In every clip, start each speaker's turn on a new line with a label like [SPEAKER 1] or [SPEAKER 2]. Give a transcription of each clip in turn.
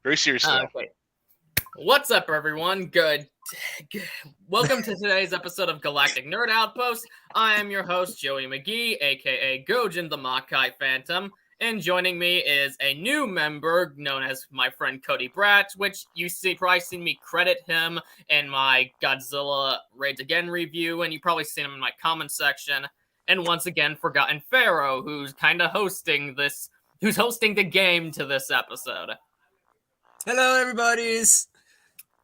[SPEAKER 1] Very serious now.
[SPEAKER 2] Okay. What's up, everyone? Good. Welcome to today's episode of Galactic Nerd Outpost. I am your host, Joey McGee, aka Gojin the Makai Phantom, and joining me is a new member known as my friend Cody Bratt, which you probably seen me credit him in my Godzilla Raids Again review, and you probably seen him in my comment section. And once again, Forgotten Pharaoh, who's kind of hosting the game to this episode.
[SPEAKER 3] Hello, everybody's.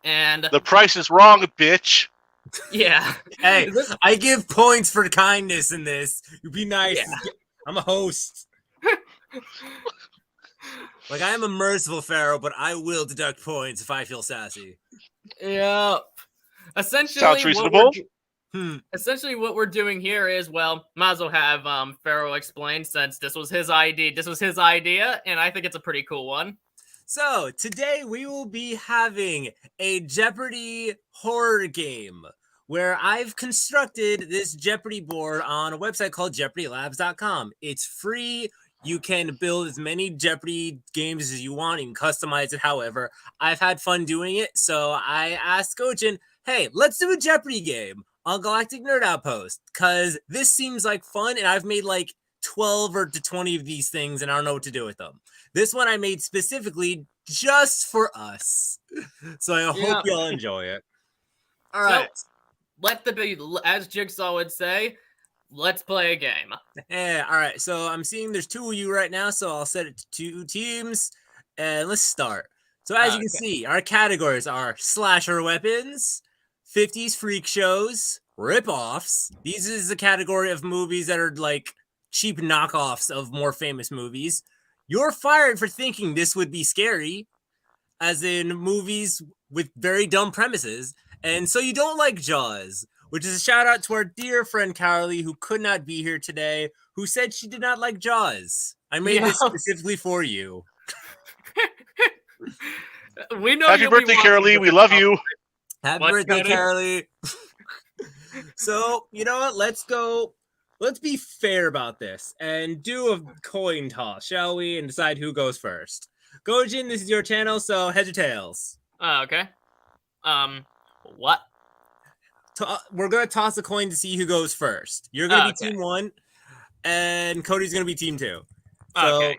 [SPEAKER 2] And
[SPEAKER 1] the price is wrong, bitch.
[SPEAKER 2] Yeah.
[SPEAKER 3] Hey, I give points for kindness in this. You be nice.
[SPEAKER 2] Yeah.
[SPEAKER 3] I'm a host. Like, I am a merciful pharaoh, but I will deduct points if I feel sassy.
[SPEAKER 2] Yeah. Essentially,
[SPEAKER 1] Sounds reasonable.
[SPEAKER 2] Essentially, what we're doing here is, well, might as well have Pharaoh explain, since this was his idea. This was his idea, and I think it's a pretty cool one.
[SPEAKER 3] So, today we will be having a Jeopardy horror game where I've constructed this Jeopardy board on a website called JeopardyLabs.com. It's free. You can build as many Jeopardy games as you want. You can customize it however. I've had fun doing it, so I asked Gojin, hey, let's do a Jeopardy game on Galactic Nerd Outpost, because this seems like fun, and I've made like 12 or to 20 of these things, and I don't know what to do with them. This one I made specifically just for us. So I hope y'all enjoy it. All right.
[SPEAKER 2] So, as Jigsaw would say, let's play a game.
[SPEAKER 3] Yeah, all right. So I'm seeing there's two of you right now, so I'll set it to 2 teams, and let's start. So as you can see, our categories are slasher weapons, 50s freak shows, rip-offs. These is a category of movies that are like cheap knockoffs of more famous movies. You're fired for thinking this would be scary, as in movies with very dumb premises. And so you don't like Jaws, which is a shout out to our dear friend Carly, who could not be here today, who said she did not like Jaws. I made this specifically for you.
[SPEAKER 2] We know.
[SPEAKER 1] Happy birthday, Carly. We love you.
[SPEAKER 3] Happy birthday, Carly. So, you know what? Let's go. Let's be fair about this and do a coin toss, shall we? And decide who goes first. Gojin, this is your channel, so heads or tails?
[SPEAKER 2] Okay. What?
[SPEAKER 3] We're going to toss a coin to see who goes first. You're going to be team 1, and Cody's going to be team 2. So,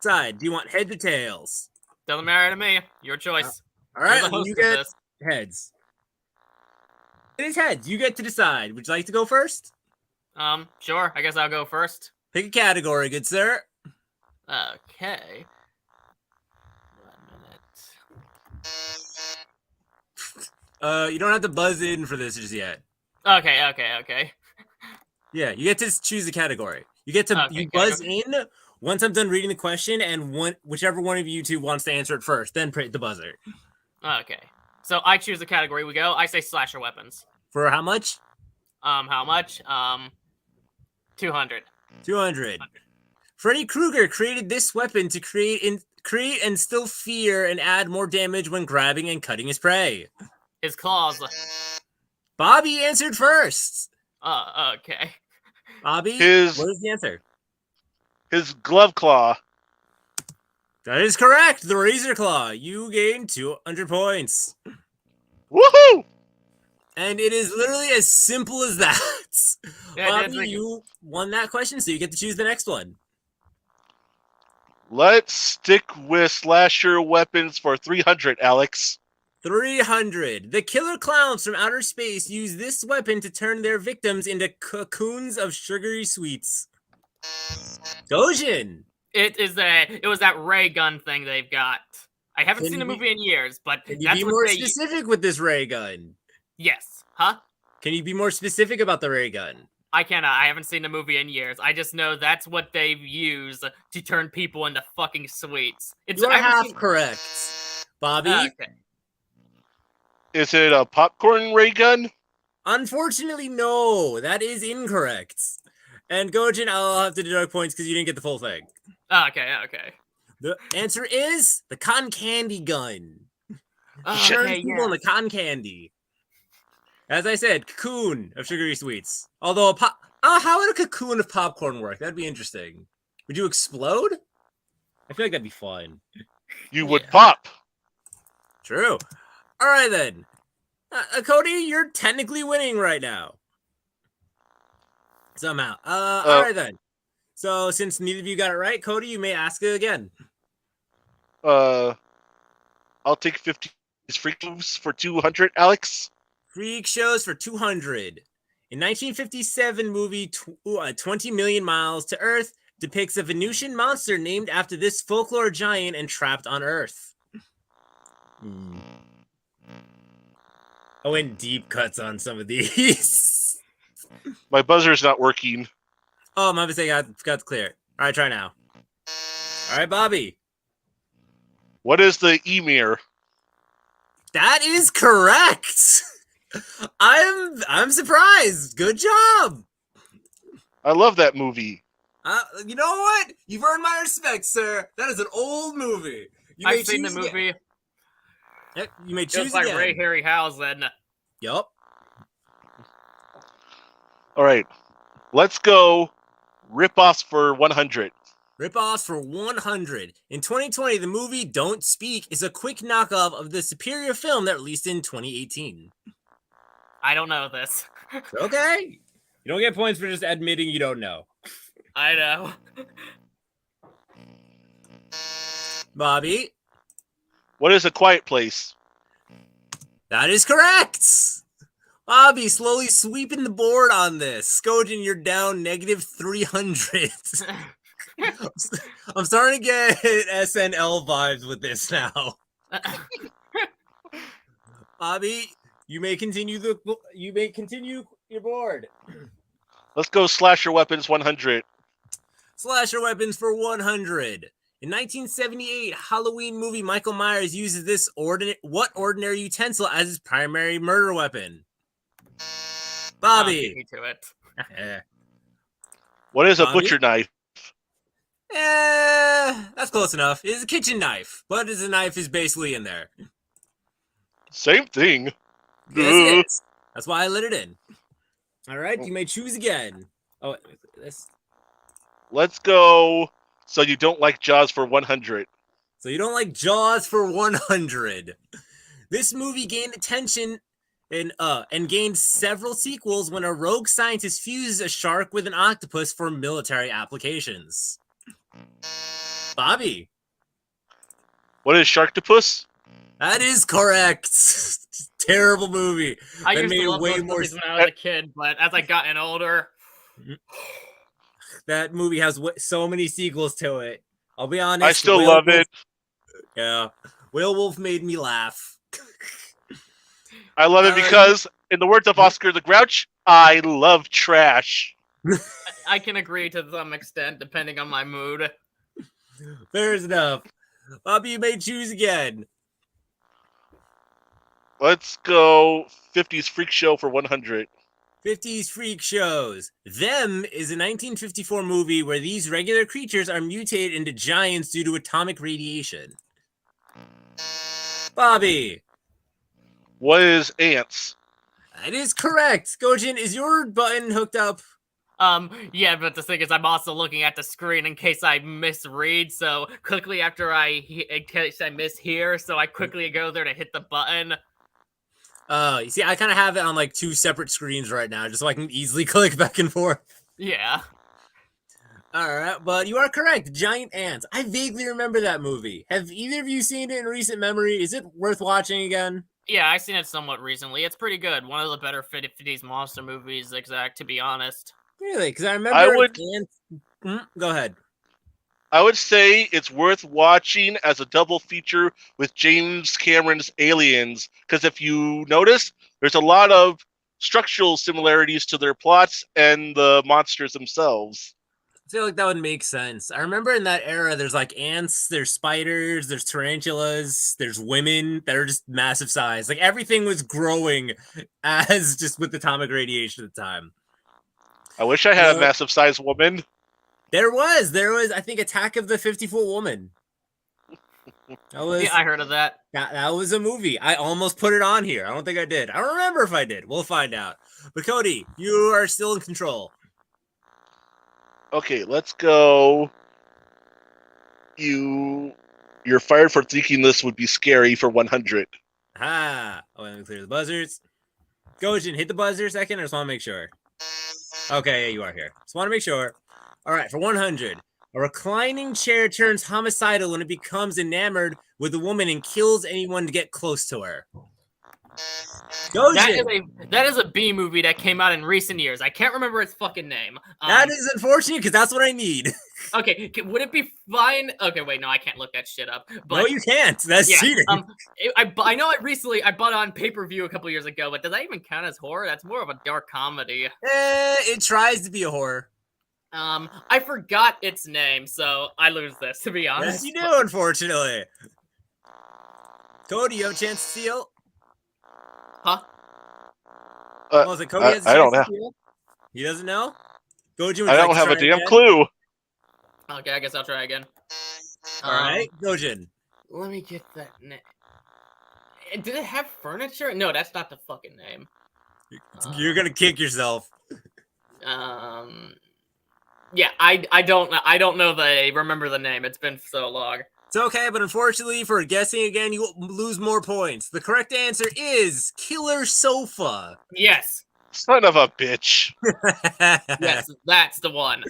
[SPEAKER 3] decide. Do you want heads or tails?
[SPEAKER 2] Doesn't matter to me. Your choice.
[SPEAKER 3] All right, you get heads. It is heads. You get to decide. Would you like to go first?
[SPEAKER 2] Sure. I guess I'll go first.
[SPEAKER 3] Pick a category, good sir.
[SPEAKER 2] Okay. 1 minute.
[SPEAKER 3] You don't have to buzz in for this just yet.
[SPEAKER 2] Okay.
[SPEAKER 3] Yeah, you get to choose a category. You get to you buzz in once I'm done reading the question, and whichever one of you two wants to answer it first, then press the buzzer.
[SPEAKER 2] Okay. So I choose the category. We go. I say slasher weapons.
[SPEAKER 3] For how much?
[SPEAKER 2] How much? 200.
[SPEAKER 3] 200. Freddy Krueger created this weapon to create and still fear and add more damage when grabbing and cutting his prey.
[SPEAKER 2] His claws.
[SPEAKER 3] Bobby answered first.
[SPEAKER 2] Okay.
[SPEAKER 3] Bobby, what is the answer?
[SPEAKER 1] His glove claw.
[SPEAKER 3] That is correct. The razor claw. You gain 200 points.
[SPEAKER 1] Woohoo!
[SPEAKER 3] And it is literally as simple as that.
[SPEAKER 2] Yeah,
[SPEAKER 3] Bobby, you won that question, so you get to choose the next one.
[SPEAKER 1] Let's stick with slasher weapons for 300, Alex.
[SPEAKER 3] 300. The killer clowns from outer space use this weapon to turn their victims into cocoons of sugary sweets. Gojin.
[SPEAKER 2] It was that ray gun thing they've got. I haven't seen the movie in years, but
[SPEAKER 3] can you be more specific with this ray gun?
[SPEAKER 2] Yes. Huh?
[SPEAKER 3] Can you be more specific about the ray gun?
[SPEAKER 2] I cannot. I haven't seen the movie in years. I just know that's what they've used to turn people into fucking sweets.
[SPEAKER 3] You're half correct. Bobby?
[SPEAKER 2] Okay.
[SPEAKER 1] Is it a popcorn ray gun?
[SPEAKER 3] Unfortunately, no. That is incorrect. And Gojin, I'll have to deduct points because you didn't get the full thing.
[SPEAKER 2] Okay.
[SPEAKER 3] The answer is the cotton candy gun.
[SPEAKER 2] Okay,
[SPEAKER 3] people in the cotton candy. As I said, cocoon of sugary sweets. Although how would a cocoon of popcorn work? That'd be interesting. Would you explode? I feel like that'd be fun.
[SPEAKER 1] You would pop.
[SPEAKER 3] True. All right, then. Cody, you're technically winning right now. Somehow. All right, then. So, since neither of you got it right, Cody, you may ask it again.
[SPEAKER 1] I'll take 50 freak moves for 200, Alex.
[SPEAKER 3] Freak shows for 200. In 1957 movie 20 Million Miles to Earth depicts a Venusian monster named after this folklore giant and trapped on Earth. I went deep cuts on some of these.
[SPEAKER 1] My buzzer's not working.
[SPEAKER 3] Oh, my mistake. I forgot to clear it. All right, try now. All right, Bobby.
[SPEAKER 1] What is the emir?
[SPEAKER 3] That is correct. I'm surprised. Good job.
[SPEAKER 1] I love that movie.
[SPEAKER 3] You know what? You've earned my respect, sir. That is an old movie.
[SPEAKER 2] I've seen the movie.
[SPEAKER 3] Yep, you may
[SPEAKER 2] It
[SPEAKER 3] choose
[SPEAKER 2] was by
[SPEAKER 3] again.
[SPEAKER 2] Ray Harryhausen.
[SPEAKER 3] Yup.
[SPEAKER 1] All right. Let's go rip-offs for 100.
[SPEAKER 3] Rip-offs for 100. In 2020, the movie Don't Speak is a quick knockoff of the superior film that released in 2018.
[SPEAKER 2] I don't know this.
[SPEAKER 3] Okay. You don't get points for just admitting you don't know.
[SPEAKER 2] I know.
[SPEAKER 3] Bobby.
[SPEAKER 1] What is A Quiet Place?
[SPEAKER 3] That is correct. Bobby slowly sweeping the board on this. Skojin, you're down negative 300. I'm starting to get SNL vibes with this now. Bobby, you may continue your board.
[SPEAKER 1] Let's go slasher weapons 100.
[SPEAKER 3] Slasher weapons for 100. In 1978 Halloween movie, Michael Myers uses this ordinary utensil as his primary murder weapon? Bobby.
[SPEAKER 2] Beat me to it.
[SPEAKER 1] What is a
[SPEAKER 3] Bobby?
[SPEAKER 1] butcher knife?
[SPEAKER 3] That's close enough. It's a kitchen knife, but a knife is basically in there.
[SPEAKER 1] Same thing.
[SPEAKER 3] Yes, it is. That's why I let it in. All right, you may choose again. Oh, this.
[SPEAKER 1] Let's go. So you don't like Jaws for 100.
[SPEAKER 3] So you don't like Jaws for 100. This movie gained attention and gained several sequels when a rogue scientist fuses a shark with an octopus for military applications. Bobby.
[SPEAKER 1] What is Sharktopus?
[SPEAKER 3] That is correct. Terrible movie.
[SPEAKER 2] I
[SPEAKER 3] That
[SPEAKER 2] used
[SPEAKER 3] made
[SPEAKER 2] to love
[SPEAKER 3] way
[SPEAKER 2] those
[SPEAKER 3] more
[SPEAKER 2] movies when I was a kid, but as I gotten older,
[SPEAKER 3] That movie has so many sequels to it. I'll be honest.
[SPEAKER 1] I still love it.
[SPEAKER 3] Yeah. Werewolf made me laugh.
[SPEAKER 1] I love it because, in the words of Oscar the Grouch, I love trash.
[SPEAKER 2] I can agree to some extent, depending on my mood.
[SPEAKER 3] Fair enough. Bobby, you may choose again.
[SPEAKER 1] Let's go 50s Freak Show for 100.
[SPEAKER 3] 50s Freak Shows. Them is a 1954 movie where these regular creatures are mutated into giants due to atomic radiation. Bobby.
[SPEAKER 1] What is Ants?
[SPEAKER 3] That is correct. Gojin, is your button hooked up?
[SPEAKER 2] Yeah, but the thing is, I'm also looking at the screen in case I misread. So quickly after in case I mishear, so I quickly go there to hit the button.
[SPEAKER 3] You see, I kind of have it on like two separate screens right now, just so I can easily click back and forth.
[SPEAKER 2] Yeah.
[SPEAKER 3] All right, but you are correct. Giant ants. I vaguely remember that movie. Have either of you seen it in recent memory? Is it worth watching again?
[SPEAKER 2] Yeah, I've seen it somewhat recently. It's pretty good. One of the better 50s monster movies, to be honest.
[SPEAKER 3] Really? Because I remember ants. Go ahead.
[SPEAKER 1] I would say it's worth watching as a double feature with James Cameron's Aliens, because if you notice, there's a lot of structural similarities to their plots and the monsters themselves.
[SPEAKER 3] I feel like that would make sense. I remember in that era, there's like ants, there's spiders, there's tarantulas, there's women that are just massive size. Like everything was growing as just with atomic radiation at the time.
[SPEAKER 1] I wish I had a massive sized woman.
[SPEAKER 3] There was, I think, Attack of the 50-Foot Woman.
[SPEAKER 2] Yeah, I heard of that.
[SPEAKER 3] That was a movie. I almost put it on here. I don't think I did. I don't remember if I did. We'll find out. But Cody, you are still in control.
[SPEAKER 1] Okay, let's go. You You're fired for thinking this would be scary for 100.
[SPEAKER 3] Ah. Oh, let me clear the buzzers. Gojin, hit the buzzer a second. I just want to make sure. Okay, yeah, you are here. Just want to make sure. All right, for 100. A reclining chair turns homicidal when it becomes enamored with a woman and kills anyone to get close to her.
[SPEAKER 2] That is a B movie that came out in recent years. I can't remember its fucking name.
[SPEAKER 3] That is unfortunate because that's what I need.
[SPEAKER 2] Okay, would it be fine? Okay, wait, no, I can't look that shit up. But,
[SPEAKER 3] no, you can't. That's cheating.
[SPEAKER 2] I know I bought on pay-per-view a couple years ago, but does that even count as horror? That's more of a dark comedy.
[SPEAKER 3] It tries to be a horror.
[SPEAKER 2] I forgot its name, so I lose this, to be honest.
[SPEAKER 3] Yes, you do, unfortunately. Cody, you have a chance to steal?
[SPEAKER 2] Huh?
[SPEAKER 3] Was it Cody has a chance
[SPEAKER 1] I don't
[SPEAKER 3] to
[SPEAKER 1] have.
[SPEAKER 3] steal? He doesn't know? Gojin,
[SPEAKER 1] I don't have a damn clue.
[SPEAKER 2] Okay, I guess I'll try again.
[SPEAKER 3] All right, Gojin.
[SPEAKER 2] Let me get that name. Did it have furniture? No, that's not the fucking name.
[SPEAKER 3] You're gonna kick yourself.
[SPEAKER 2] Yeah, I don't know remember the name. It's been so long.
[SPEAKER 3] It's okay, but unfortunately, for guessing again, you lose more points. The correct answer is Killer Sofa.
[SPEAKER 2] Yes.
[SPEAKER 1] Son of a bitch.
[SPEAKER 2] Yes, that's the one.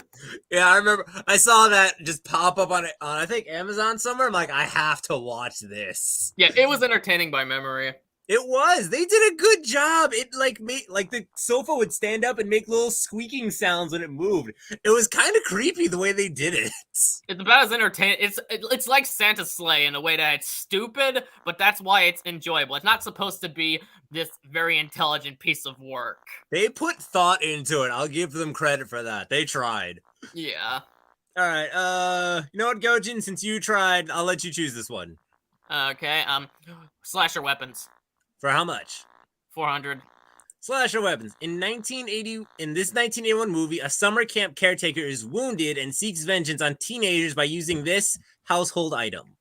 [SPEAKER 3] Yeah, I remember. I saw that just pop up on I think Amazon somewhere. I'm like, I have to watch this.
[SPEAKER 2] Yeah, it was entertaining by memory.
[SPEAKER 3] It was. They did a good job. It made the sofa would stand up and make little squeaking sounds when it moved. It was kind of creepy the way they did it.
[SPEAKER 2] It's about as entertaining. It's like Santa's sleigh in a way that it's stupid, but that's why it's enjoyable. It's not supposed to be this very intelligent piece of work.
[SPEAKER 3] They put thought into it. I'll give them credit for that. They tried.
[SPEAKER 2] Yeah.
[SPEAKER 3] All right. You know what, Gojin? Since you tried, I'll let you choose this one.
[SPEAKER 2] Okay. Slasher weapons.
[SPEAKER 3] For how much?
[SPEAKER 2] 400.
[SPEAKER 3] Slasher weapons. In this 1981 movie, a summer camp caretaker is wounded and seeks vengeance on teenagers by using this household item.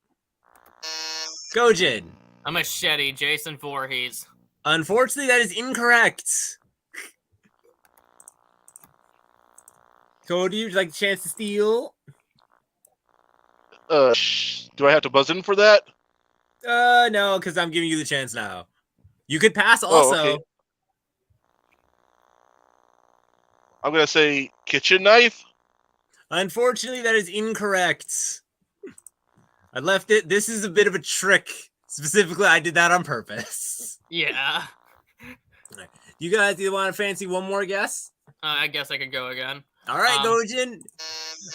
[SPEAKER 3] Gojin.
[SPEAKER 2] A machete, Jason Voorhees.
[SPEAKER 3] Unfortunately, that is incorrect. Cody, would you like a chance to steal?
[SPEAKER 1] Do I have to buzz in for that?
[SPEAKER 3] No, because I'm giving you the chance now. You could pass also.
[SPEAKER 1] Oh, okay. I'm going to say kitchen knife.
[SPEAKER 3] Unfortunately, that is incorrect. I left it. This is a bit of a trick. Specifically, I did that on purpose.
[SPEAKER 2] Yeah.
[SPEAKER 3] You guys either want to fancy one more guess?
[SPEAKER 2] I guess I could go again.
[SPEAKER 3] All right, Gojin.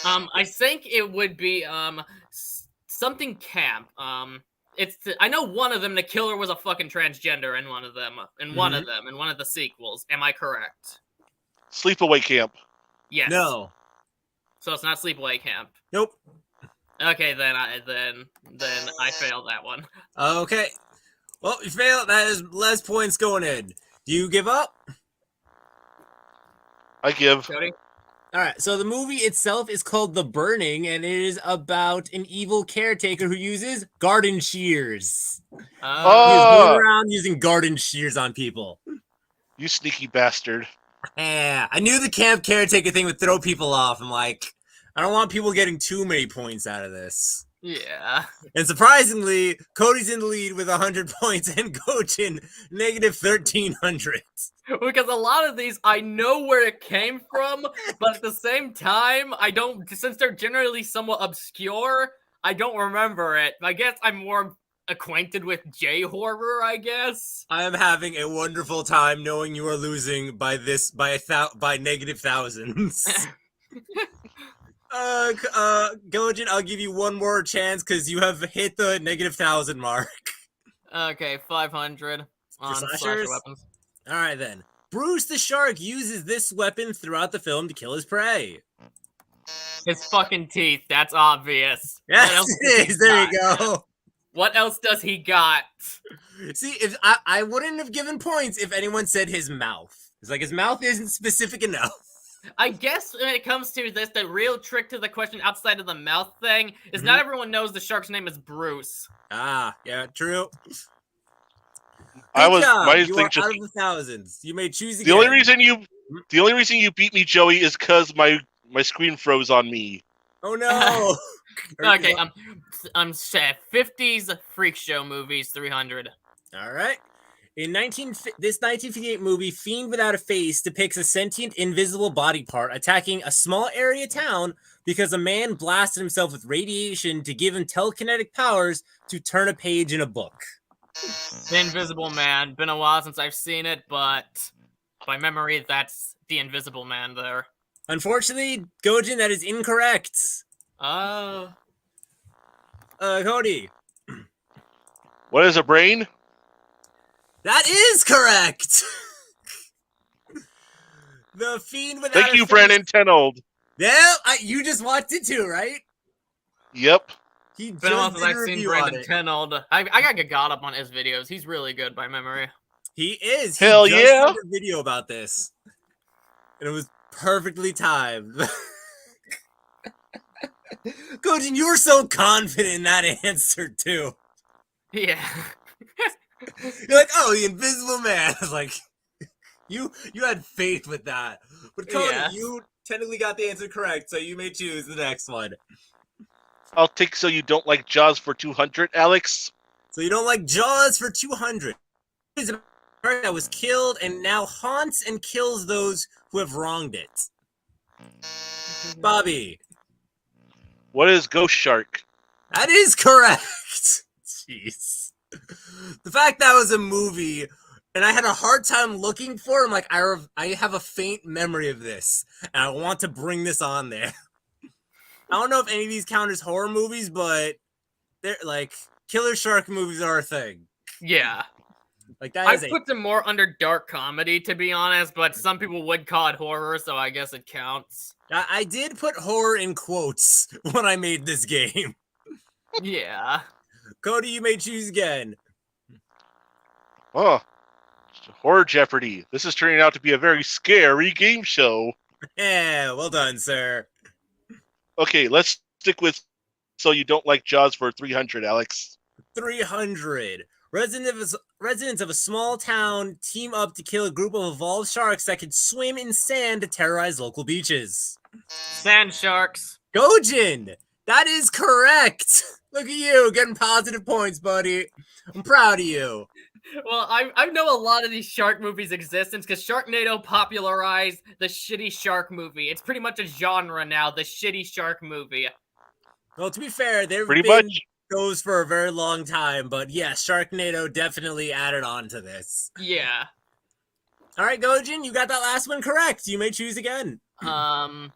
[SPEAKER 2] I think it would be something camp. I know one of them, the killer was a fucking transgender in one of them, in one of the sequels. Am I correct?
[SPEAKER 1] Sleepaway Camp.
[SPEAKER 2] Yes.
[SPEAKER 3] No.
[SPEAKER 2] So it's not Sleepaway Camp.
[SPEAKER 3] Nope.
[SPEAKER 2] Okay, then I failed that one.
[SPEAKER 3] Okay. Well, you failed. That is less points going in. Do you give up?
[SPEAKER 1] I give.
[SPEAKER 2] Cody?
[SPEAKER 3] All right, so the movie itself is called The Burning, and it is about an evil caretaker who uses garden shears. He's going around using garden shears on people.
[SPEAKER 1] You sneaky bastard.
[SPEAKER 3] Yeah, I knew the camp caretaker thing would throw people off. I'm like, I don't want people getting too many points out of this.
[SPEAKER 2] Yeah.
[SPEAKER 3] And surprisingly, Cody's in the lead with 100 points and Gojin negative 1,300.
[SPEAKER 2] Because a lot of these, I know where it came from, but at the same time, I don't, since they're generally somewhat obscure, I don't remember it. I guess I'm more acquainted with J-horror, I guess.
[SPEAKER 3] I am having a wonderful time knowing you are losing by negative thousands. Gojin, I'll give you one more chance because you have hit the negative 1,000 mark.
[SPEAKER 2] Okay, 500 on slasher weapons.
[SPEAKER 3] All right, then. Bruce the Shark uses this weapon throughout the film to kill his prey.
[SPEAKER 2] His fucking teeth, that's obvious.
[SPEAKER 3] Yes, it is. There you go.
[SPEAKER 2] What else does he got?
[SPEAKER 3] See, if I wouldn't have given points if anyone said his mouth. It's like his mouth isn't specific enough.
[SPEAKER 2] I guess when it comes to this, the real trick to the question outside of the mouth thing is not everyone knows the shark's name is Bruce.
[SPEAKER 3] Ah, yeah, true.
[SPEAKER 1] My
[SPEAKER 3] you
[SPEAKER 1] thing
[SPEAKER 3] are
[SPEAKER 1] just
[SPEAKER 3] out of the thousands. You may choose again.
[SPEAKER 1] the only reason you beat me, Joey, is because my screen froze on me.
[SPEAKER 3] Oh no!
[SPEAKER 2] Okay, 50s freak show movies, 300.
[SPEAKER 3] All right. This 1958 movie, Fiend Without a Face, depicts a sentient, invisible body part attacking a small area town because a man blasted himself with radiation to give him telekinetic powers to turn a page in a book.
[SPEAKER 2] The Invisible Man. Been a while since I've seen it, but by memory, that's the Invisible Man there.
[SPEAKER 3] Unfortunately, Gojin, that is incorrect. Cody.
[SPEAKER 1] What is a brain?
[SPEAKER 3] That is correct. The Fiend Without
[SPEAKER 1] Thank
[SPEAKER 3] a
[SPEAKER 1] you,
[SPEAKER 3] Face.
[SPEAKER 1] Brandon Tenold.
[SPEAKER 3] Yeah, you just watched it too, right?
[SPEAKER 1] Yep.
[SPEAKER 3] He
[SPEAKER 2] Been a while
[SPEAKER 3] just
[SPEAKER 2] since
[SPEAKER 3] did a
[SPEAKER 2] I've seen
[SPEAKER 3] review on
[SPEAKER 2] Brandon
[SPEAKER 3] it.
[SPEAKER 2] Tenold. I got up on his videos. He's really good by memory.
[SPEAKER 3] He is.
[SPEAKER 1] Hell
[SPEAKER 3] he just
[SPEAKER 1] yeah.
[SPEAKER 3] did a video about this. And it was perfectly timed. Gojin, you were so confident in that answer too.
[SPEAKER 2] Yeah.
[SPEAKER 3] You're like, oh, the Invisible Man. I was like, you had faith with that. But Cody,
[SPEAKER 2] Yes.
[SPEAKER 3] you technically got the answer correct, so you may choose the next one.
[SPEAKER 1] I'll take So You Don't Like Jaws for 200, Alex.
[SPEAKER 3] So you don't like Jaws for 200. It's a bird that was killed and now haunts and kills those who have wronged it. Bobby.
[SPEAKER 1] What is Ghost Shark?
[SPEAKER 3] That is correct. Jeez. The fact that was a movie and I had a hard time looking for it, I'm like, I have a faint memory of this and I want to bring this on there. I don't know if any of these count as horror movies, but they're like killer shark movies are a thing.
[SPEAKER 2] Yeah.
[SPEAKER 3] Like that
[SPEAKER 2] I
[SPEAKER 3] is
[SPEAKER 2] put them more under dark comedy, to be honest, but some people would call it horror, so I guess it counts.
[SPEAKER 3] I did put horror in quotes when I made this game.
[SPEAKER 2] Yeah.
[SPEAKER 3] Cody, you may choose again.
[SPEAKER 1] Oh, Horror Jeopardy. This is turning out to be a very scary game show.
[SPEAKER 3] Yeah, well done, sir.
[SPEAKER 1] Okay, let's stick with So You Don't Like Jaws for 300, Alex.
[SPEAKER 3] 300. Residents of a small town team up to kill a group of evolved sharks that can swim in sand to terrorize local beaches.
[SPEAKER 2] Sand sharks.
[SPEAKER 3] Gojin, that is correct. Look at you getting positive points, buddy. I'm proud of you.
[SPEAKER 2] Well, I know a lot of these shark movies' existence because Sharknado popularized the shitty shark movie. It's pretty much a genre now, the shitty shark movie.
[SPEAKER 3] Well, to be fair, there have
[SPEAKER 1] Pretty
[SPEAKER 3] been
[SPEAKER 1] much.
[SPEAKER 3] those for a very long time, but yeah, Sharknado definitely added on to this.
[SPEAKER 2] Yeah.
[SPEAKER 3] All right, Gojin, you got that last one correct. You may choose again.
[SPEAKER 2] Not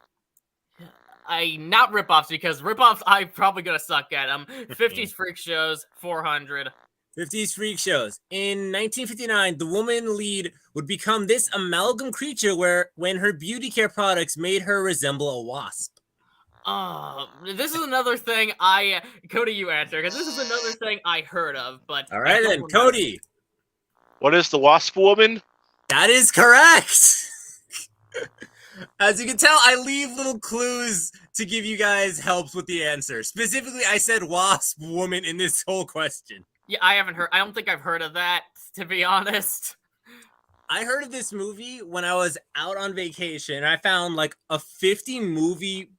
[SPEAKER 2] ripoffs because ripoffs I'm probably gonna suck at them. 50s freak shows, 400.
[SPEAKER 3] 50s freak shows. In 1959, the woman lead would become this amalgam creature when her beauty care products made her resemble a wasp.
[SPEAKER 2] This is another thing Cody, you answer, because this is another thing I heard of, but...
[SPEAKER 3] All right then, Cody.
[SPEAKER 1] What is the Wasp Woman?
[SPEAKER 3] That is correct. As you can tell, I leave little clues to give you guys helps with the answer. Specifically, I said wasp woman in this whole question.
[SPEAKER 2] Yeah, I don't think I've heard of that, to be honest.
[SPEAKER 3] I heard of this movie when I was out on vacation. I found like a 50 movie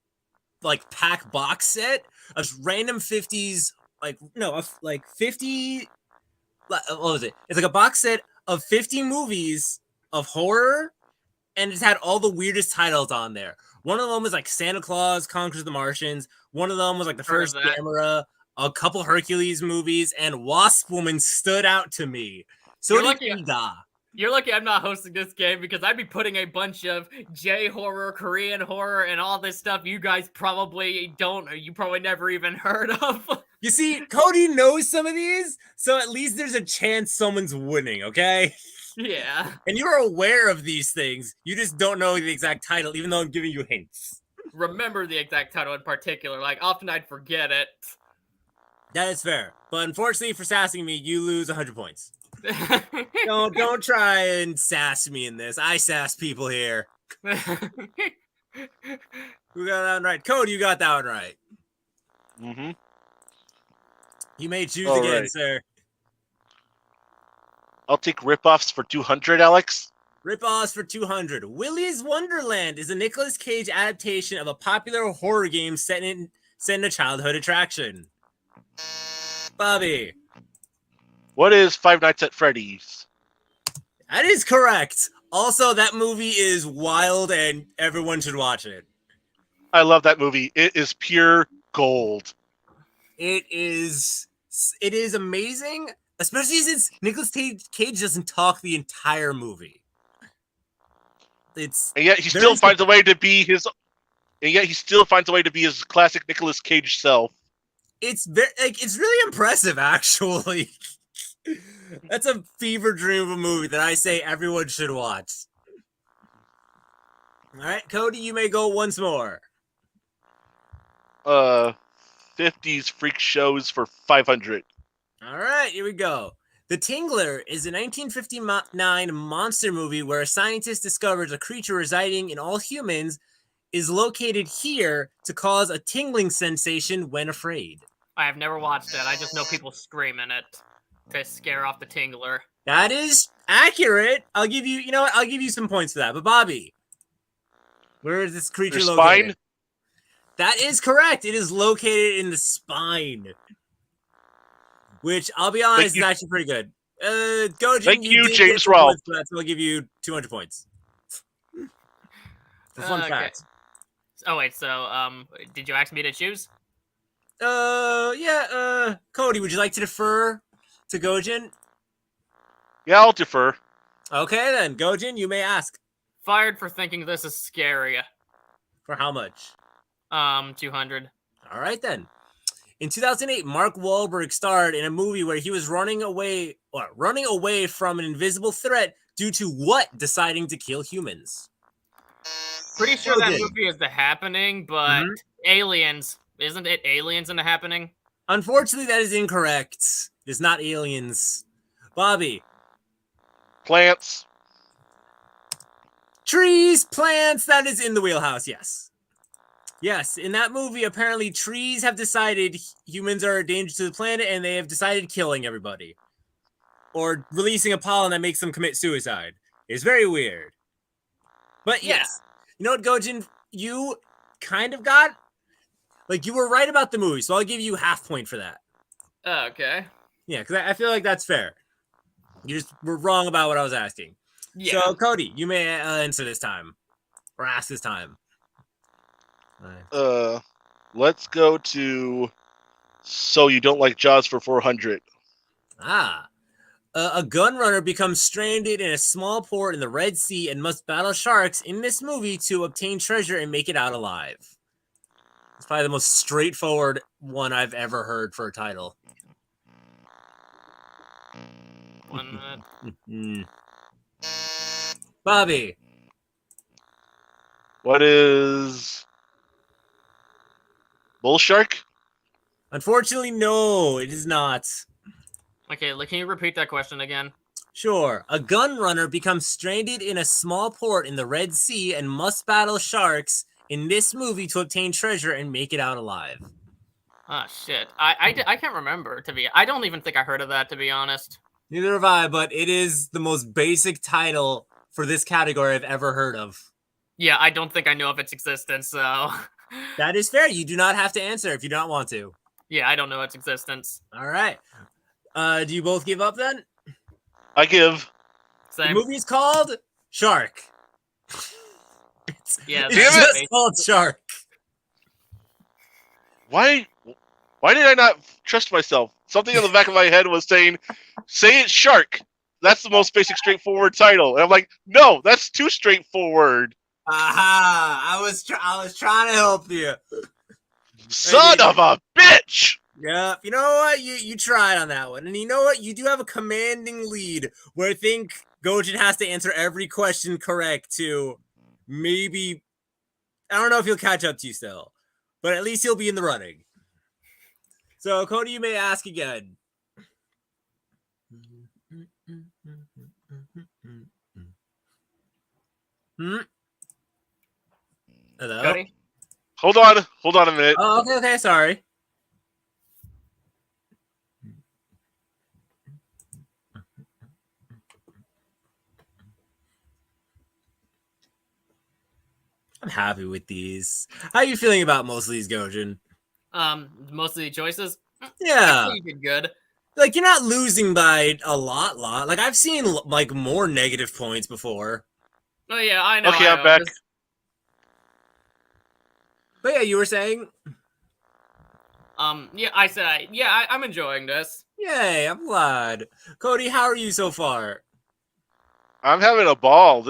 [SPEAKER 3] like pack box set of random 50s, like 50. What was it? It's like a box set of 50 movies of horror, and it's had all the weirdest titles on there. One of them was like Santa Claus Conquers the Martians. One of them was like the first Camera. A couple Hercules movies, and Wasp Woman stood out to me. So did Ida.
[SPEAKER 2] You're lucky I'm not hosting this game because I'd be putting a bunch of J-horror, Korean horror, and all this stuff you guys probably don't, or you probably never even heard of.
[SPEAKER 3] You see, Cody knows some of these, so at least there's a chance someone's winning, okay?
[SPEAKER 2] Yeah.
[SPEAKER 3] And you're aware of these things. You just don't know the exact title, even though I'm giving you hints.
[SPEAKER 2] Remember the exact title in particular. Like, often I'd forget it.
[SPEAKER 3] That is fair. But unfortunately for sassing me, you lose 100 points. Don't try and sass me in this. I sass people here. Who got that one right? Cody, you got that one right.
[SPEAKER 1] Mm-hmm.
[SPEAKER 3] You may choose again, right, sir.
[SPEAKER 1] I'll take ripoffs for 200, Alex.
[SPEAKER 3] Ripoffs for 200. Willy's Wonderland is a Nicolas Cage adaptation of a popular horror game set in set in a childhood attraction. Bobby.
[SPEAKER 1] What is Five Nights at Freddy's?
[SPEAKER 3] That is correct. Also, that movie is wild and everyone should watch it.
[SPEAKER 1] I love that movie. It is pure gold.
[SPEAKER 3] It is amazing, especially since Nicolas Cage doesn't talk the entire movie.
[SPEAKER 1] And yet he still finds a way to be his. And yet he still finds a way to be his classic Nicolas Cage self.
[SPEAKER 3] It's really impressive, actually. That's a fever dream of a movie that I say everyone should watch. All right, Cody, you may go once more.
[SPEAKER 1] 50s freak shows for 500.
[SPEAKER 3] All right, here we go. The Tingler is a 1959 monster movie where a scientist discovers a creature residing in all humans is located here to cause a tingling sensation when afraid.
[SPEAKER 2] I have never watched it. I just know people scream in it to scare off the tingler.
[SPEAKER 3] That is accurate. I'll give you, I'll give you some points for that. But Bobby, where is this creature located?
[SPEAKER 1] Spine?
[SPEAKER 3] That is correct. It is located in the spine. Which, I'll be honest, is actually pretty good. Gojin,
[SPEAKER 1] Thank you, James Rolfe.
[SPEAKER 3] So I'll give you 200 points. For fun facts.
[SPEAKER 2] Oh, wait, so, did you ask me to choose?
[SPEAKER 3] Yeah, Cody, would you like to defer to Gojin?
[SPEAKER 1] Yeah, I'll defer.
[SPEAKER 3] Okay, then. Gojin, you may ask.
[SPEAKER 2] Fired for thinking this is scary.
[SPEAKER 3] For how much?
[SPEAKER 2] 200.
[SPEAKER 3] All right, then. In 2008, Mark Wahlberg starred in a movie where he was running away from an invisible threat due to what deciding to kill humans?
[SPEAKER 2] Pretty sure that movie is The Happening, but Aliens. Isn't it Aliens in The Happening?
[SPEAKER 3] Unfortunately, that is incorrect. It's not Aliens. Bobby.
[SPEAKER 1] Plants.
[SPEAKER 3] Trees, plants, that is in the wheelhouse, yes. Yes, in that movie, apparently trees have decided humans are a danger to the planet and they have decided killing everybody. Or releasing a pollen that makes them commit suicide. It's very weird. But yes, you know what, Gojin? You kind of got, you were right about the movie, so I'll give you half point for that.
[SPEAKER 2] Okay.
[SPEAKER 3] Yeah, because I feel like that's fair. You just were wrong about what I was asking.
[SPEAKER 2] Yeah.
[SPEAKER 3] So, Cody, you may answer this time. Or ask this time.
[SPEAKER 1] Let's go to So You Don't Like Jaws for 400.
[SPEAKER 3] A gun runner becomes stranded in a small port in the Red Sea and must battle sharks in this movie to obtain treasure and make it out alive. It's probably the most straightforward one I've ever heard for a title.
[SPEAKER 2] 1 minute.
[SPEAKER 3] Bobby.
[SPEAKER 1] What is Bull Shark?
[SPEAKER 3] Unfortunately, no, it is not.
[SPEAKER 2] Okay, can you repeat that question again?
[SPEAKER 3] Sure. A gun runner becomes stranded in a small port in the Red Sea and must battle sharks in this movie to obtain treasure and make it out alive.
[SPEAKER 2] Oh, shit. I can't remember, I don't even think I heard of that, to be honest.
[SPEAKER 3] Neither have I, but it is the most basic title for this category I've ever heard of.
[SPEAKER 2] Yeah, I don't think I know of its existence, so...
[SPEAKER 3] That is fair. You do not have to answer if you don't want to.
[SPEAKER 2] Yeah, I don't know its existence.
[SPEAKER 3] All right. Do you both give up then?
[SPEAKER 1] I give.
[SPEAKER 2] Same.
[SPEAKER 3] The movie is called Shark.
[SPEAKER 2] It's
[SPEAKER 3] just called Shark.
[SPEAKER 1] Why did I not trust myself? Something in the back of my head was saying, say it's Shark. That's the most basic, straightforward title. And I'm like, no, that's too straightforward.
[SPEAKER 3] Aha! I was trying to help you.
[SPEAKER 1] Son of a bitch!
[SPEAKER 3] Yeah, you know what? You tried on that one. And you know what? You do have a commanding lead where I think Gojin has to answer every question correct to maybe... I don't know if he'll catch up to you still, but at least he'll be in the running. So, Cody, you may ask again. Hello?
[SPEAKER 2] Cody?
[SPEAKER 1] Hold on a minute.
[SPEAKER 3] Oh, okay, sorry. I'm happy with these. How are you feeling about most of these, Gojin?
[SPEAKER 2] Most of the choices.
[SPEAKER 3] Yeah.
[SPEAKER 2] I think you did good.
[SPEAKER 3] Like, you're not losing by a lot. Like, I've seen, like, more negative points before.
[SPEAKER 2] Oh yeah, I know.
[SPEAKER 1] Okay,
[SPEAKER 2] I
[SPEAKER 1] I'm
[SPEAKER 2] know.
[SPEAKER 1] back.
[SPEAKER 3] But yeah, you were saying?
[SPEAKER 2] Yeah, I'm enjoying this.
[SPEAKER 3] Yay, I'm glad. Cody, how are you so far?
[SPEAKER 1] I'm having a ball.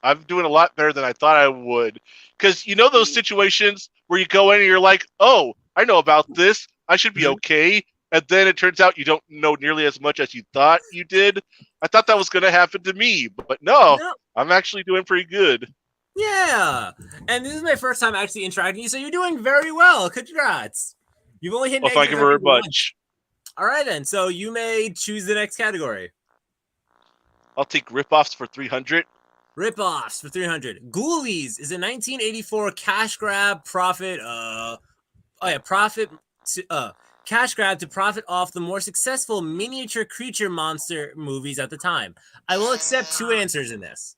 [SPEAKER 1] I'm doing a lot better than I thought I would. Because you know those situations where you go in and you're like, oh, I know about this. I should be okay. And then it turns out you don't know nearly as much as you thought you did. I thought that was going to happen to me. But no, I'm actually doing pretty good.
[SPEAKER 3] Yeah. And this is my first time actually interacting with you, so you're doing very well. Congrats. You've only hit
[SPEAKER 1] Well, thank you
[SPEAKER 3] negative
[SPEAKER 1] very
[SPEAKER 3] once.
[SPEAKER 1] much.
[SPEAKER 3] All right, then. So you may choose the next category.
[SPEAKER 1] I'll take ripoffs for 300.
[SPEAKER 3] Ripoffs for 300. Ghoulies is a 1984 cash grab cash grab to profit off the more successful miniature creature monster movies at the time. I will accept 2 answers in this.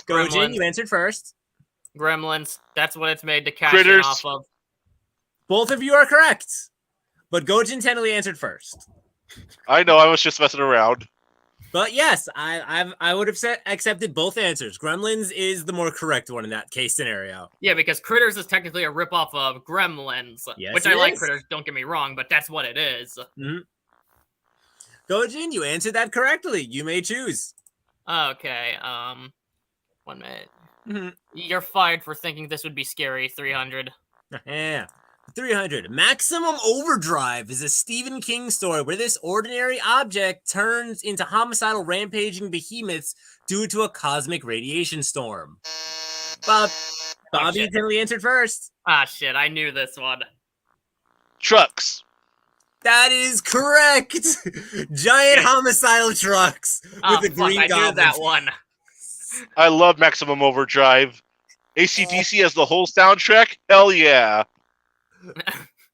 [SPEAKER 3] Gojin,
[SPEAKER 2] Gremlins.
[SPEAKER 3] you answered first.
[SPEAKER 2] Gremlins. That's what it's made to cash
[SPEAKER 1] Critters.
[SPEAKER 2] in off of.
[SPEAKER 3] Both of you are correct. But Gojin technically answered first.
[SPEAKER 1] I know, I was just messing around.
[SPEAKER 3] But yes, I would have accepted both answers. Gremlins is the more correct one in that case scenario.
[SPEAKER 2] Yeah, because Critters is technically a ripoff of Gremlins,
[SPEAKER 3] Yes,
[SPEAKER 2] which
[SPEAKER 3] it
[SPEAKER 2] I like
[SPEAKER 3] is.
[SPEAKER 2] Critters, don't get me wrong, but that's what it is.
[SPEAKER 3] Gojin, you answered that correctly. You may choose.
[SPEAKER 2] Okay, 1 minute. You're fired for thinking this would be scary, 300.
[SPEAKER 3] Yeah. 300. Maximum Overdrive is a Stephen King story where this ordinary object turns into homicidal rampaging behemoths due to a cosmic radiation storm. Bobby technically answered first.
[SPEAKER 2] Ah, shit, I knew this one.
[SPEAKER 1] Trucks.
[SPEAKER 3] That is correct. Giant homicidal trucks with a green
[SPEAKER 2] I
[SPEAKER 3] goblin.
[SPEAKER 2] knew that one.
[SPEAKER 1] I love Maximum Overdrive. AC/DC has the whole soundtrack? Hell yeah.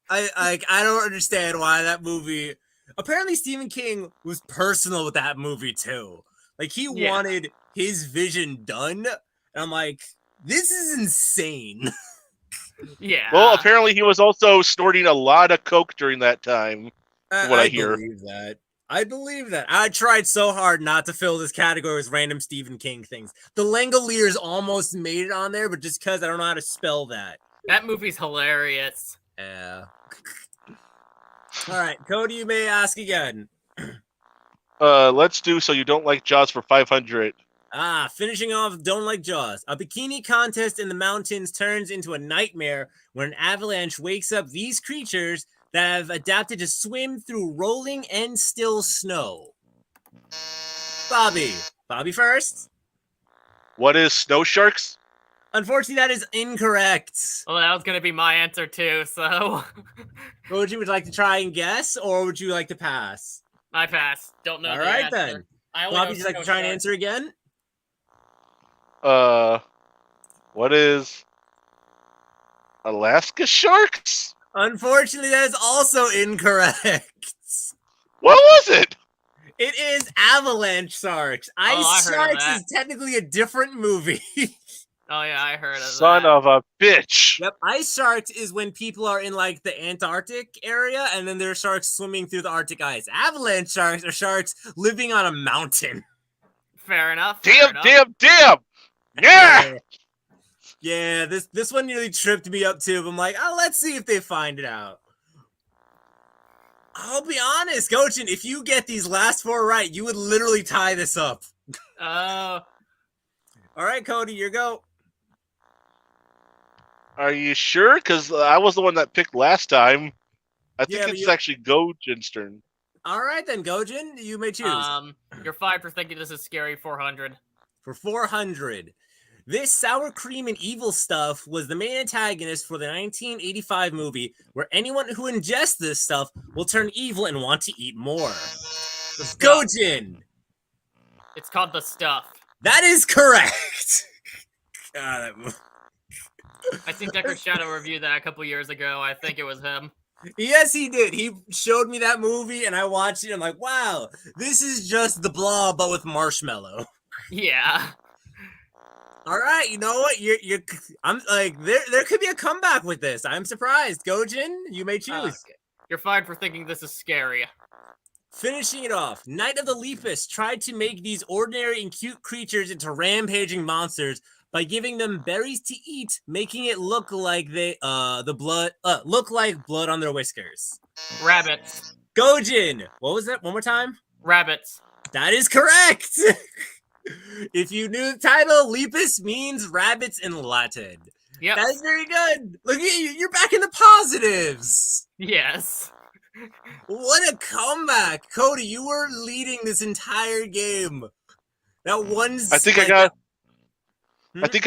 [SPEAKER 3] I don't understand why that movie. Apparently, Stephen King was personal with that movie too. Like he wanted his vision done, and I'm like, this is insane.
[SPEAKER 2] Yeah.
[SPEAKER 1] Well, apparently he was also snorting a lot of coke during that time. I hear.
[SPEAKER 3] Believe that. I believe that. I tried so hard not to fill this category with random Stephen King things. The Langoliers almost made it on there, but just because I don't know how to spell that.
[SPEAKER 2] That movie's hilarious.
[SPEAKER 3] Yeah. All right, Cody, you may ask again.
[SPEAKER 1] Let's do So You Don't Like Jaws for 500.
[SPEAKER 3] Finishing off Don't Like Jaws. A bikini contest in the mountains turns into a nightmare when an avalanche wakes up these creatures that have adapted to swim through rolling and still snow. Bobby first.
[SPEAKER 1] What is Snow Sharks?
[SPEAKER 3] Unfortunately, that is incorrect.
[SPEAKER 2] Well, that was gonna be my answer too, so...
[SPEAKER 3] Would you like to try and guess, or would you like to pass?
[SPEAKER 2] I pass. Don't know.
[SPEAKER 3] All right, then. Bobby, would you like to try and answer again?
[SPEAKER 1] What is Alaska Sharks?
[SPEAKER 3] Unfortunately, that is also incorrect.
[SPEAKER 1] What was it?
[SPEAKER 3] It is Avalanche Sharks. Ice Sharks is technically a different movie.
[SPEAKER 2] Oh yeah, I heard of that.
[SPEAKER 1] Son of a bitch.
[SPEAKER 3] Yep, Ice Sharks is when people are in like the Antarctic area and then there are sharks swimming through the Arctic ice. Avalanche Sharks are sharks living on a mountain.
[SPEAKER 2] Fair enough.
[SPEAKER 1] Damn. Yeah!
[SPEAKER 3] Yeah, this one nearly tripped me up too. But I'm like, let's see if they find it out. I'll be honest, Gojin, if you get these last 4 right, you would literally tie this up.
[SPEAKER 2] Oh.
[SPEAKER 3] All right, Cody, your go.
[SPEAKER 1] Are you sure? Because I was the one that picked last time. I think it's actually Gojin's turn.
[SPEAKER 3] All right, then, Gojin, you may choose.
[SPEAKER 2] You're fired for thinking this is scary, 400.
[SPEAKER 3] For 400. This sour cream and evil stuff was the main antagonist for the 1985 movie where anyone who ingests this stuff will turn evil and want to eat more. Gojin!
[SPEAKER 2] It's called The Stuff.
[SPEAKER 3] That is correct! God, that movie.
[SPEAKER 2] I think Decker Shadow reviewed that a couple years ago. I think it was him.
[SPEAKER 3] Yes, he did. He showed me that movie and I watched it. I'm like, wow, this is just The Blob, but with marshmallow.
[SPEAKER 2] Yeah.
[SPEAKER 3] All right, you know what? I'm like there could be a comeback with this. I'm surprised. Gojin, you may choose.
[SPEAKER 2] Okay. You're fired for thinking this is scary.
[SPEAKER 3] Finishing it off, Night of the Lepus tried to make these ordinary and cute creatures into rampaging monsters by giving them berries to eat, making it look like look like blood on their whiskers.
[SPEAKER 2] Rabbits.
[SPEAKER 3] Gojin, what was that? One more time.
[SPEAKER 2] Rabbits.
[SPEAKER 3] That is correct. If you knew the title, Lepus means rabbits in Latin.
[SPEAKER 2] Yep.
[SPEAKER 3] That's very good. Look at you. You're back in the positives.
[SPEAKER 2] Yes.
[SPEAKER 3] What a comeback. Cody, you were leading this entire game. That one's
[SPEAKER 1] I think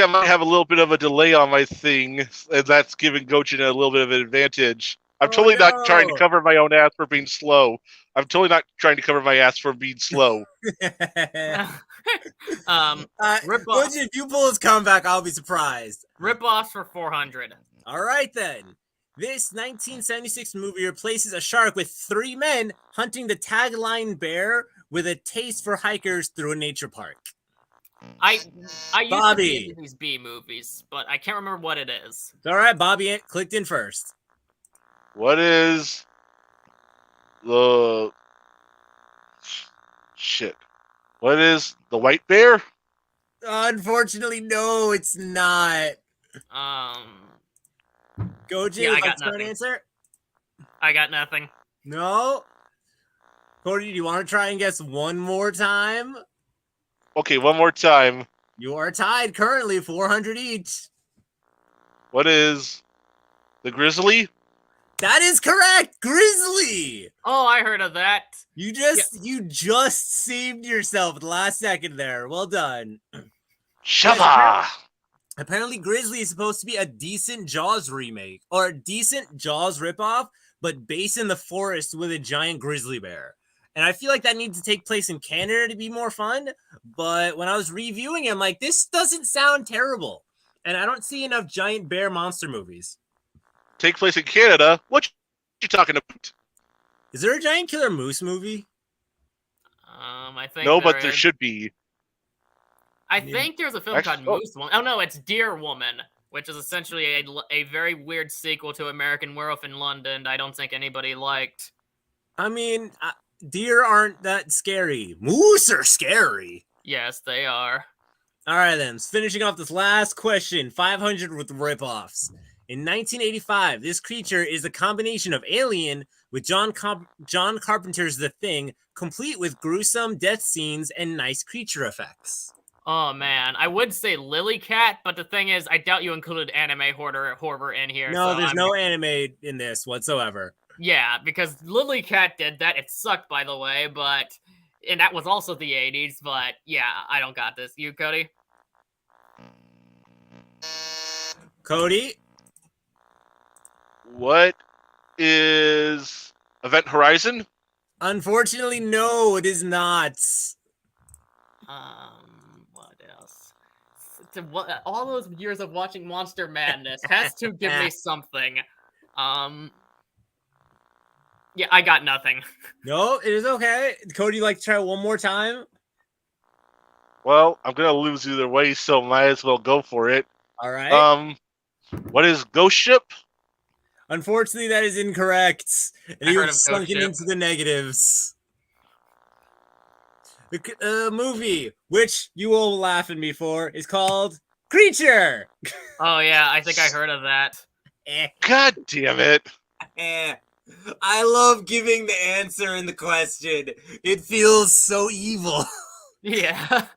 [SPEAKER 1] I might have a little bit of a delay on my thing, and that's giving Gojin a little bit of an advantage. I'm totally not trying to cover my own ass for being slow. I'm totally not trying to cover my ass for being slow.
[SPEAKER 2] Rip-off.
[SPEAKER 3] If you pull his comeback, I'll be surprised.
[SPEAKER 2] Rip-offs for 400.
[SPEAKER 3] All right, then. This 1976 movie replaces a shark with three men hunting the tagline bear with a taste for hikers through a nature park.
[SPEAKER 2] I used to be
[SPEAKER 3] Bobby.
[SPEAKER 2] into these B movies, but I can't remember what it is.
[SPEAKER 3] All right, Bobby clicked in first.
[SPEAKER 1] What is the shit? What is the white bear?
[SPEAKER 3] Unfortunately, no, it's not. Gojin,
[SPEAKER 2] Yeah, I got
[SPEAKER 3] like to
[SPEAKER 2] nothing.
[SPEAKER 3] answer?
[SPEAKER 2] I got nothing.
[SPEAKER 3] No. Cody, do you want to try and guess one more time?
[SPEAKER 1] Okay, one more time.
[SPEAKER 3] You are tied currently, 400 each.
[SPEAKER 1] What is the grizzly?
[SPEAKER 3] That is correct, Grizzly.
[SPEAKER 2] Oh, I heard of that.
[SPEAKER 3] You just saved yourself at the last second there. Well done.
[SPEAKER 1] Shava!
[SPEAKER 3] Apparently, Grizzly is supposed to be a decent Jaws remake or a decent Jaws ripoff, but based in the forest with a giant grizzly bear. And I feel like that needs to take place in Canada to be more fun. But when I was reviewing it, I'm like, this doesn't sound terrible. And I don't see enough giant bear monster movies.
[SPEAKER 1] Take place in Canada? What you talking about?
[SPEAKER 3] Is there a giant killer moose movie?
[SPEAKER 2] I think
[SPEAKER 1] No, but there should be.
[SPEAKER 2] I think there's a film called Moose Woman. Oh no, it's Deer Woman, which is essentially a very weird sequel to American Werewolf in London. I don't think anybody liked.
[SPEAKER 3] I mean, deer aren't that scary. Moose are scary.
[SPEAKER 2] Yes, they are.
[SPEAKER 3] All right, then. Finishing off this last question, 500 with ripoffs. In 1985, this creature is a combination of Alien with John Carpenter's The Thing, complete with gruesome death scenes and nice creature effects.
[SPEAKER 2] Oh man, I would say Lily Cat, but the thing is, I doubt you included anime horror in here.
[SPEAKER 3] No,
[SPEAKER 2] so
[SPEAKER 3] there's no anime in this whatsoever.
[SPEAKER 2] Yeah, because Lily Cat did that. It sucked, by the way, and that was also the 80s, but yeah, I don't got this. You, Cody?
[SPEAKER 3] Cody?
[SPEAKER 1] What is Event Horizon?
[SPEAKER 3] Unfortunately, no, it is not.
[SPEAKER 2] What else? All those years of watching Monster Madness has to give me something. Yeah, I got nothing.
[SPEAKER 3] No, it is okay. Cody, you like to try one more time?
[SPEAKER 1] Well, I'm gonna lose either way, so might as well go for it.
[SPEAKER 3] All right.
[SPEAKER 1] What is Ghost Ship?
[SPEAKER 3] Unfortunately, that is incorrect. And you've sunken
[SPEAKER 2] Ship.
[SPEAKER 3] into the negatives. The movie, which you will laugh at me for, is called Creature.
[SPEAKER 2] Oh yeah, I think I heard of that.
[SPEAKER 1] God damn it.
[SPEAKER 3] I love giving the answer in the question. It feels so evil.
[SPEAKER 2] Yeah.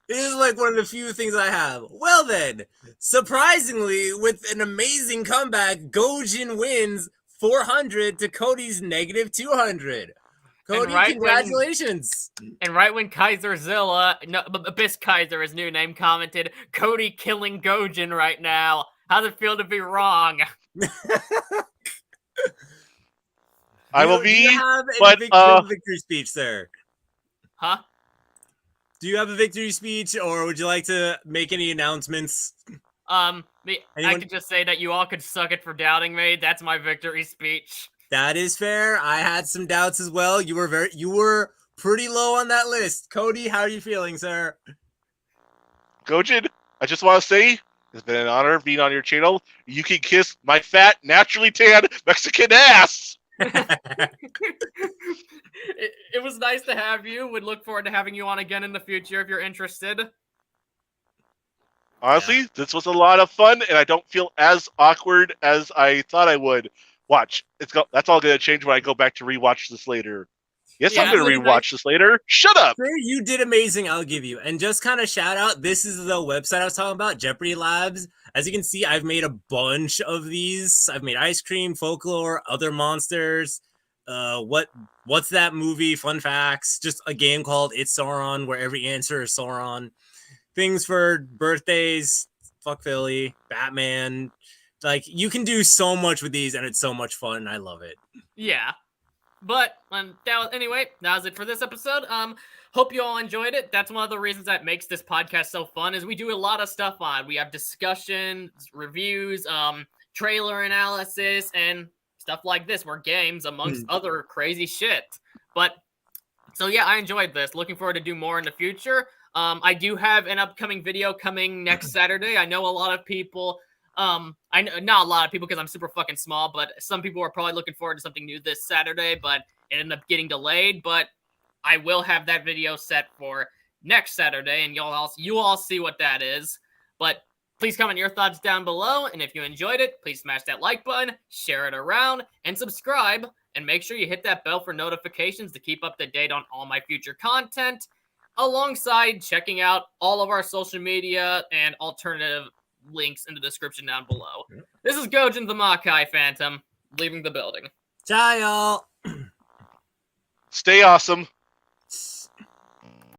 [SPEAKER 3] It is like one of the few things I have. Well then, surprisingly, with an amazing comeback, Gojin wins 400 to Cody's negative 200. Cody, congratulations.
[SPEAKER 2] And right when Kaiserzilla, no, Abyss Kaiser, his new name, commented, Cody killing Gojin right now. How's it feel to be wrong?
[SPEAKER 1] I will be,
[SPEAKER 3] do you have a victory speech, sir?
[SPEAKER 2] Huh?
[SPEAKER 3] Do you have a victory speech, or would you like to make any announcements?
[SPEAKER 2] I could just say that you all could suck it for doubting me. That's my victory speech.
[SPEAKER 3] That is fair. I had some doubts as well. You were pretty low on that list. Cody, how are you feeling, sir?
[SPEAKER 1] Gojin, I just want to say it's been an honor being on your channel. You can kiss my fat, naturally tan Mexican ass.
[SPEAKER 2] It was nice to have you. Would look forward to having you on again in the future if you're interested.
[SPEAKER 1] Honestly, this was a lot of fun, and I don't feel as awkward as I thought I would. Watch, that's all going to change when I go back to rewatch this later. Yes,
[SPEAKER 2] Yeah,
[SPEAKER 1] I'm going to rewatch this later. Shut up!
[SPEAKER 3] Sure, you did amazing, I'll give you. And just kind of shout out, this is the website I was talking about, Jeopardy Labs. As you can see, I've made a bunch of these. I've made ice cream, folklore, other monsters. What's that movie? Fun facts. Just a game called It's Sauron, where every answer is Sauron. Things for birthdays, fuck Philly, Batman. Like, you can do so much with these, and it's so much fun. I love it.
[SPEAKER 2] Yeah. But anyway, that was it for this episode. Hope you all enjoyed it. That's one of the reasons that makes this podcast so fun is we do a lot of stuff on. We have discussions, reviews, trailer analysis, and stuff like this. We're games amongst other crazy shit. But so yeah, I enjoyed this. Looking forward to do more in the future. I do have an upcoming video coming next Saturday. I know a lot of people. I know not a lot of people because I'm super fucking small, but some people are probably looking forward to something new this Saturday, but it ended up getting delayed. But I will have that video set for next Saturday, and you all see what that is. But please comment your thoughts down below, and if you enjoyed it, please smash that like button, share it around, and subscribe. And make sure you hit that bell for notifications to keep up to date on all my future content, alongside checking out all of our social media and alternative links in the description down below. This is Gojin the Makai Phantom, leaving the building.
[SPEAKER 3] Ciao, y'all.
[SPEAKER 1] Stay awesome.